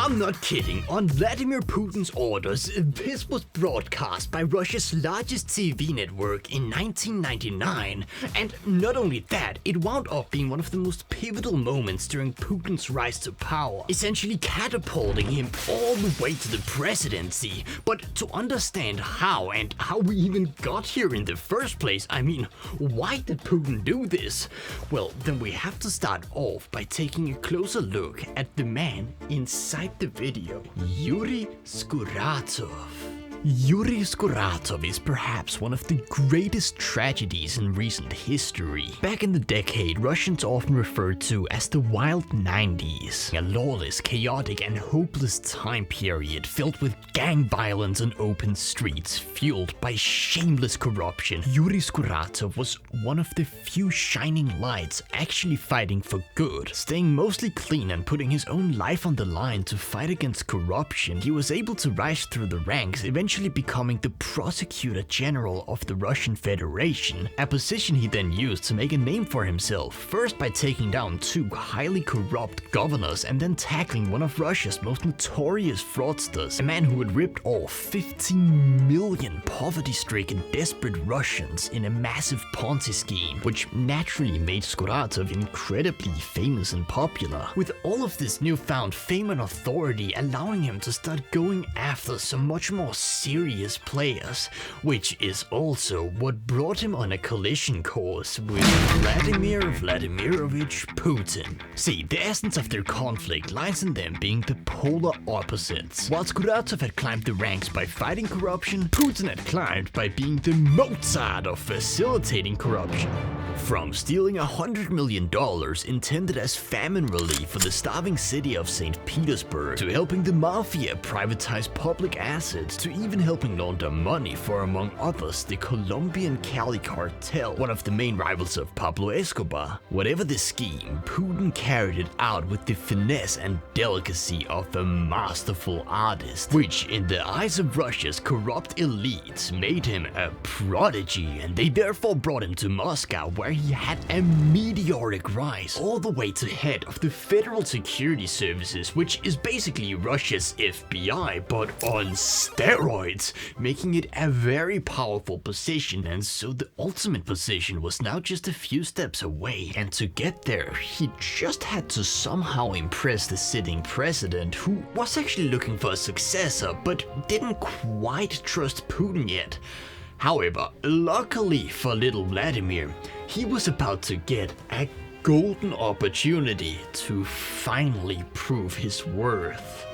I'm not kidding. On Vladimir Putin's orders, this was broadcast by Russia's largest TV network in 1999. And not only that, it wound up being one of the most pivotal moments during Putin's rise to power, essentially catapulting him all the way to the presidency. But to understand how and how we even got here in the first place, I mean, why did Putin do this? Well, then we have to start off by taking a closer look at the man inside the video, Yuri Skuratov. Yuri Skuratov is perhaps one of the greatest tragedies in recent history. Back in the decade, Russians often referred to as the Wild 90s, a lawless, chaotic and hopeless time period filled with gang violence and open streets, fueled by shameless corruption. Yuri Skuratov was one of the few shining lights actually fighting for good. Staying mostly clean and putting his own life on the line to fight against corruption, he was able to rise through the ranks, eventually becoming the Prosecutor General of the Russian Federation, a position he then used to make a name for himself, first by taking down two highly corrupt governors and then tackling one of Russia's most notorious fraudsters, a man who had ripped off 15 million poverty-stricken desperate Russians in a massive Ponzi scheme, which naturally made Skuratov incredibly famous and popular, with all of this newfound fame and authority allowing him to start going after some much more serious players, which is also what brought him on a collision course with Vladimir Vladimirovich Putin. See, the essence of their conflict lies in them being the polar opposites. While Skuratov had climbed the ranks by fighting corruption, Putin had climbed by being the Mozart of facilitating corruption. From stealing $100 million intended as famine relief for the starving city of St. Petersburg, to helping the mafia privatize public assets, to even helping launder money for, among others, the Colombian Cali cartel, one of the main rivals of Pablo Escobar. Whatever the scheme, Putin carried it out with the finesse and delicacy of a masterful artist, which in the eyes of Russia's corrupt elites made him a prodigy, and they therefore brought him to Moscow, where he had a meteoric rise, all the way to head of the Federal Security Services, which is basically Russia's FBI, but on steroids, making it a very powerful position. And so the ultimate position was now just a few steps away, and to get there, he just had to somehow impress the sitting president, who was actually looking for a successor, but didn't quite trust Putin yet. However, luckily for little Vladimir, he was about to get a golden opportunity to finally prove his worth.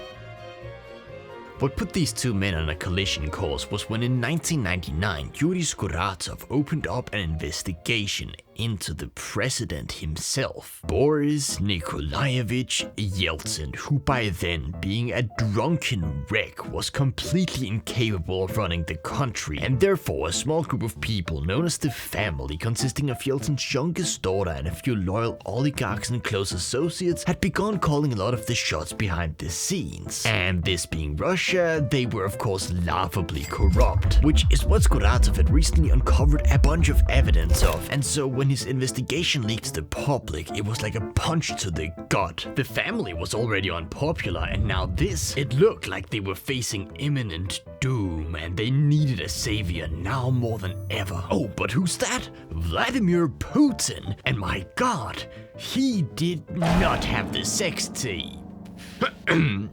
What put these two men on a collision course was when in 1999 Yuri Skuratov opened up an investigation into the president himself, Boris Nikolaevich Yeltsin, who by then, being a drunken wreck, was completely incapable of running the country, and therefore a small group of people known as the family, consisting of Yeltsin's youngest daughter and a few loyal oligarchs and close associates, had begun calling a lot of the shots behind the scenes. And this being Russia, they were of course laughably corrupt, which is what Skuratov had recently uncovered a bunch of evidence of, and so when his investigation leaked to the public, it was like a punch to the gut. The family was already unpopular, and now this, it looked like they were facing imminent doom, and they needed a savior now more than ever. Oh, but who's that? Vladimir Putin! And my god, he did not have the sex tape.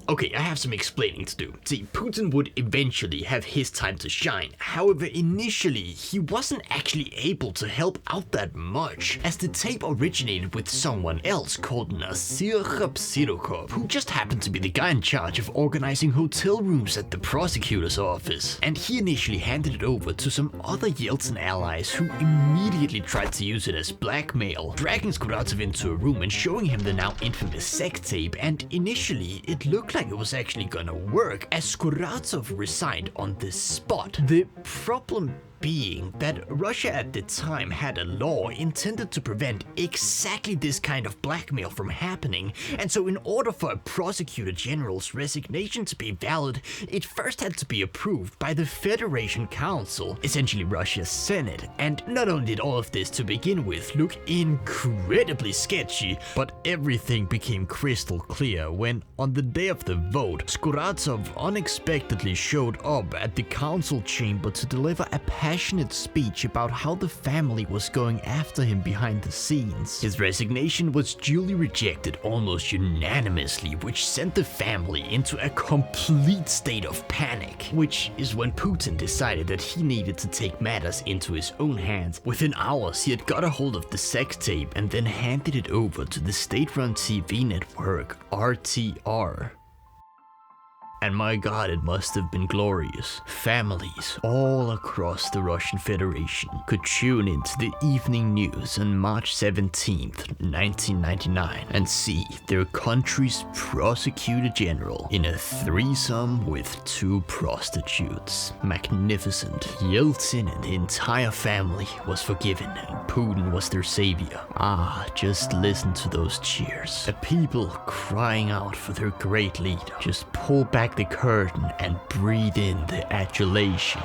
Okay, I have some explaining to do. See, Putin would eventually have his time to shine. However, initially, he wasn't actually able to help out that much, as the tape originated with someone else called Nasir Primakov, who just happened to be the guy in charge of organizing hotel rooms at the prosecutor's office. And he initially handed it over to some other Yeltsin allies, who immediately tried to use it as blackmail, dragging Skuratov into a room and showing him the now infamous sex tape, and initially it looked like it was actually gonna work, as Skuratov resigned on the spot. The problem being that Russia at the time had a law intended to prevent exactly this kind of blackmail from happening, and so in order for a Prosecutor General's resignation to be valid, it first had to be approved by the Federation Council, essentially Russia's Senate. And not only did all of this to begin with look incredibly sketchy, but everything became crystal clear when, on the day of the vote, Skuratov unexpectedly showed up at the council chamber to deliver a passionate speech about how the family was going after him behind the scenes. His resignation was duly rejected almost unanimously, which sent the family into a complete state of panic, which is when Putin decided that he needed to take matters into his own hands. Within hours, he had got a hold of the sex tape and then handed it over to the state-run TV network RTR. And my god, it must have been glorious. Families all across the Russian Federation could tune into the evening news on March 17th, 1999 and see their country's Prosecutor General in a threesome with 2 prostitutes. Magnificent. Yeltsin and the entire family was forgiven and Putin was their savior. Ah, just listen to those cheers. The people crying out for their great leader. Just pull back the curtain and breathe in the adulation.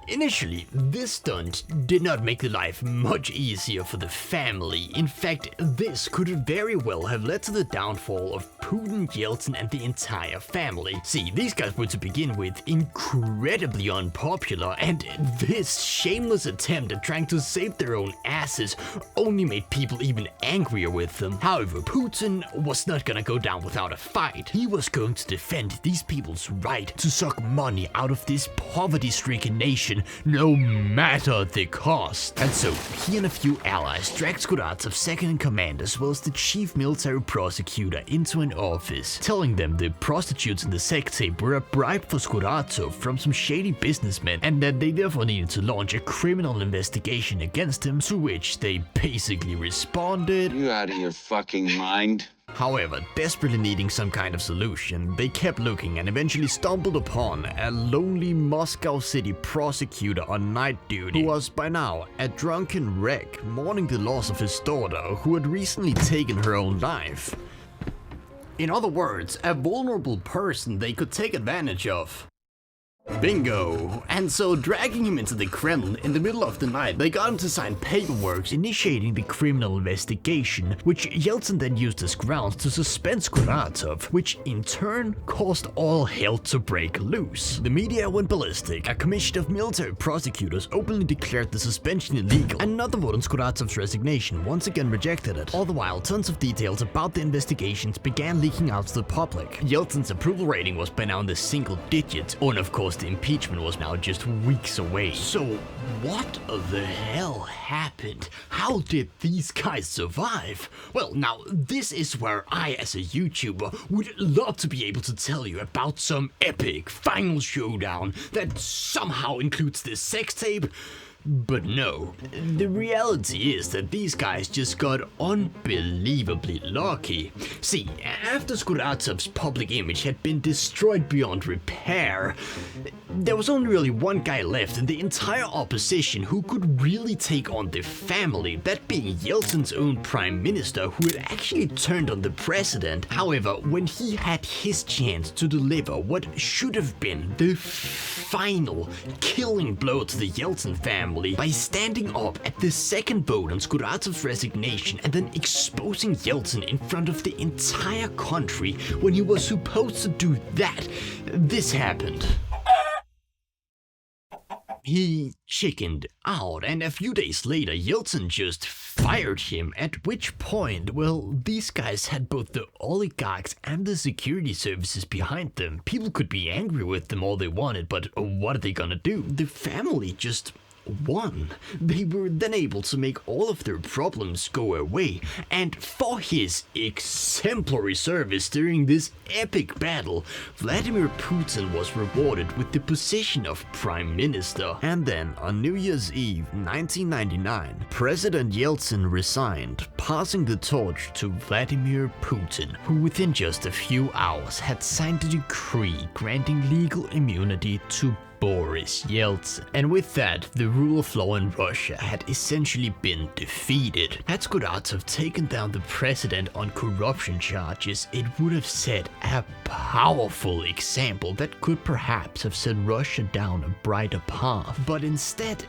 Initially, this stunt did not make the life much easier for the family. In fact, this could very well have led to the downfall of Putin, Yeltsin, and the entire family. See, these guys were to begin with incredibly unpopular, and this shameless attempt at trying to save their own asses only made people even angrier with them. However, Putin was not gonna go down without a fight. He was going to defend these people's right to suck money out of this poverty-stricken nation, no matter the cost. And so, he and a few allies dragged Skuratov's second-in-command as well as the chief military prosecutor into an office, telling them the prostitutes in the sex tape were a bribe for Skuratov from some shady businessmen and that they therefore needed to launch a criminal investigation against him, to which they basically responded, "You out of your fucking mind?" However, desperately needing some kind of solution, they kept looking and eventually stumbled upon a lonely Moscow City prosecutor on night duty, who was by now a drunken wreck mourning the loss of his daughter, who had recently taken her own life. In other words, a vulnerable person they could take advantage of. Bingo! And so, dragging him into the Kremlin in the middle of the night, they got him to sign paperwork initiating the criminal investigation, which Yeltsin then used as grounds to suspend Skuratov, which in turn caused all hell to break loose. The media went ballistic, a commission of military prosecutors openly declared the suspension illegal, and another vote on Skuratov's resignation once again rejected it. All the while, tons of details about the investigations began leaking out to the public. Yeltsin's approval rating was by now in the single digits, and of course the impeachment was now just weeks away. So what the hell happened? How did these guys survive? Well, now this is where I, as a YouTuber, would love to be able to tell you about some epic final showdown that somehow includes this sex tape. But no, the reality is that these guys just got unbelievably lucky. See, after Skuratov's public image had been destroyed beyond repair, there was only really one guy left in the entire opposition who could really take on the family, that being Yeltsin's own prime minister, who had actually turned on the president. However, when he had his chance to deliver what should have been the final killing blow to the Yeltsin family by standing up at the second vote on Skuratov's resignation and then exposing Yeltsin in front of the entire country when he was supposed to do that, this happened. He chickened out, and a few days later Yeltsin just fired him, at which point, well, these guys had both the oligarchs and the security services behind them. People could be angry with them all they wanted, but what are they gonna do? The family just won. They were then able to make all of their problems go away, and for his exemplary service during this epic battle, Vladimir Putin was rewarded with the position of Prime Minister. And then, on New Year's Eve 1999, President Yeltsin resigned, passing the torch to Vladimir Putin, who within just a few hours had signed a decree granting legal immunity to Boris Yeltsin. And with that, the rule of law in Russia had essentially been defeated. Had Skuratov taken down the president on corruption charges, it would have set a powerful example that could perhaps have set Russia down a brighter path. But instead,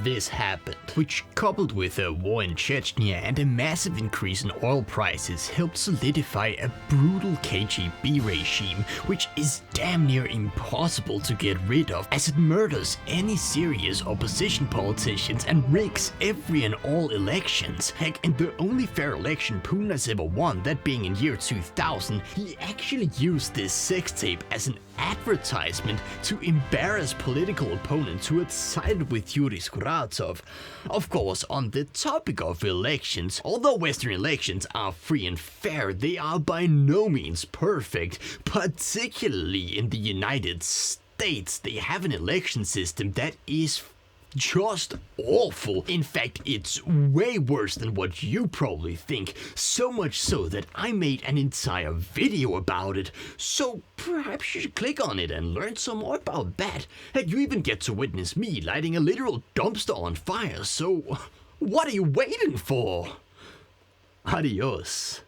this happened, which, coupled with a war in Chechnya and a massive increase in oil prices, helped solidify a brutal KGB regime, which is damn near impossible to get rid of, as it murders any serious opposition politicians and rigs every and all elections. Heck, in the only fair election Putin has ever won, that being in year 2000, he actually used this sex tape as an advertisement to embarrass political opponents who had sided with Yuri Skuratov. Of course, on the topic of elections, although Western elections are free and fair, they are by no means perfect, particularly in the United States. They have an election system that is just awful. In fact, it's way worse than what you probably think, so much so that I made an entire video about it, so perhaps you should click on it and learn some more about that. And you even get to witness me lighting a literal dumpster on fire, so what are you waiting for? Adios.